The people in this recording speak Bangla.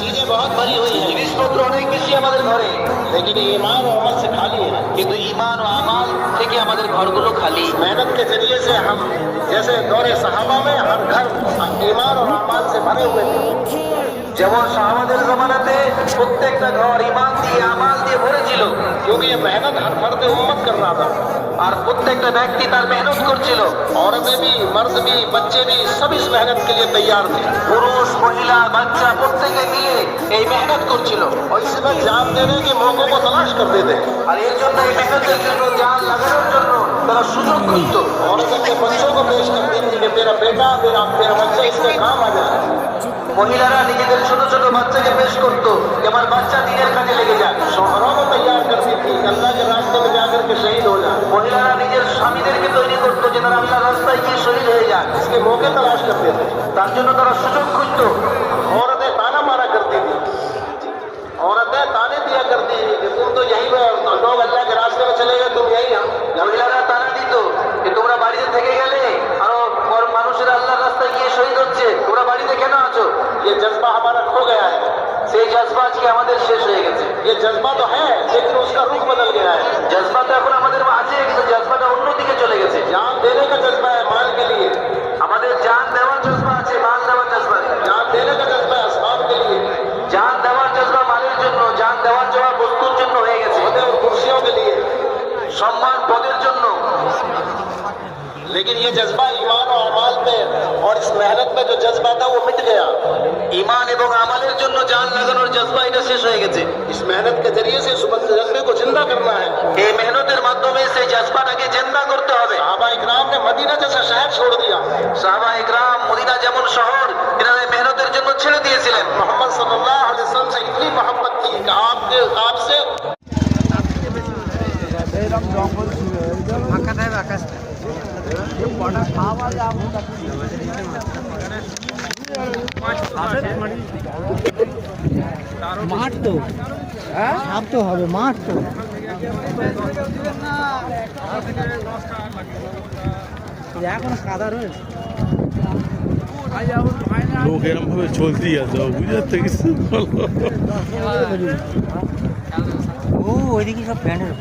चीजें बहुत भरी हुई है, जिनिसपत्र অনেক বেশি আমাদের ঘরে, लेकिन ईमान और अमल से खाली है। কিন্তু ঈমান ও আমাল থেকে আমাদের ঘরগুলো খালি। मेहनत के जरिए से हम जैसे दौरे सहाबा में हर घर ईमान और अमाल से भरे हुए थे। যেমন সাহাবাদের জমানাতে প্রত্যেকটা ঘর ঈমান দিয়ে আমাল দিয়ে ভরে ছিল, क्योंकि ये मेहनत हर फर्द उम्मत कर रहा था। আর প্রত্যেকটা ব্যক্তি তার মেহনত করছিল, औरतें भी मर्द भी बच्चे भी सब इस मेहनत के लिए तैयार थे। পুরুষ মহিলা বাচ্চা প্রত্যেকে মিলে এই মেহনত করছিল। और इसमें जान देने के मौकों को तलाश करते थे। আর এর জন্য এই মেহনতের জন্য জান লাগানোর জন্য তারা সুযোগ খুঁজত। औरतें अपने बच्चों को पेश करती थी कि मेरा बेटा मेरा बच्चा इसके काम आ जाए। মহিলারা নিজেদের ছোট ছোট বাচ্চাকে পেশ করতো যে আমার বাচ্চা দিনের কাজে লেগে যায়। শহরোं को तैयार करती थी अल्लाह के रास्ते में जाकर के शहीद हो जाए। মহিলারা নিজের স্বামীদেরকে তৈরি করতো যে তারা আল্লাহর রাস্তায় গিয়ে শহীদ হয়ে যায়। इसके मौके तलाश करते थे, তার জন্য তারা সুযোগ খুঁজতো। औरतें ताना मारा करती थी, औरतें ताने दिया करती थी कि तुम तो यही लोग अल्लाह के रास्ते में चले गए, तुम यही। মহিলারা তানা দিত যে তোমরা বাড়িতে থেকে গেলে আর মানুষেরা আল্লাহর রাস্তায় গিয়ে শহীদ হচ্ছে, তোমরা বাড়িতে কেন আছো? ये जज्बा हमारा खो गया है। সেই জজবা আজকে আমাদের শেষ হয়ে গেছে। ये जज्बा तो है लेकिन उसका रुख बदल गया है। जज्बा तो এখন আমাদের আছে কিন্তু জজবাটা অন্যদিকে চলে গেছে। जान देने का जज्बा है माल के लिए, আমাদের জান দেওয়ার জজবা আছে, মাল দেওয়ার জজবা নেই। जान देने का जज्बा है असबाब के लिए, জান देওয়ার জজবা মালের জন্য, জান দেওয়ার জজবা বস্তুর জন্য হয়ে গেছে। ওদের কুরসিयों के लिए, সম্মান পদের জন্য। लेकिन ये जज्बा ईमान और अमाल पे और इस मेहनत में जो जज्बा था वो मिट गया। ईमान এবং আমালের জন্য জান লাগানোর জজবা এটা শেষ হয়ে গেছে। इस मेहनत के जरिए से सुबह जज्बे को जिंदा करना है। এই মেহনতের মাধ্যমে সেই জজবাটাকে জিন্দা করতে হবে। সাহাবা ইকরাম ने मदीना जैसा शहर छोड़ दिया। সাহাবা ইকরাম মদিনা যেমন শহর এরা মেহনতের জন্য ছেড়ে দিয়েছিলেন। मोहम्मद सल्लल्लाहु अलैहि वसल्लम से इतनी मोहब्बत थी कि आपसे এরকম জঙ্গল ছিল, ফাঁকা থাকে আকাশটা মাঠ তো সাপ তো হবে, মাঠ তো এখন কাদা রয়েছে। লোক এরম ভাবে চলতেই আছে, বুঝার থেকে ও ওইদিকে সব প্যান্ডেল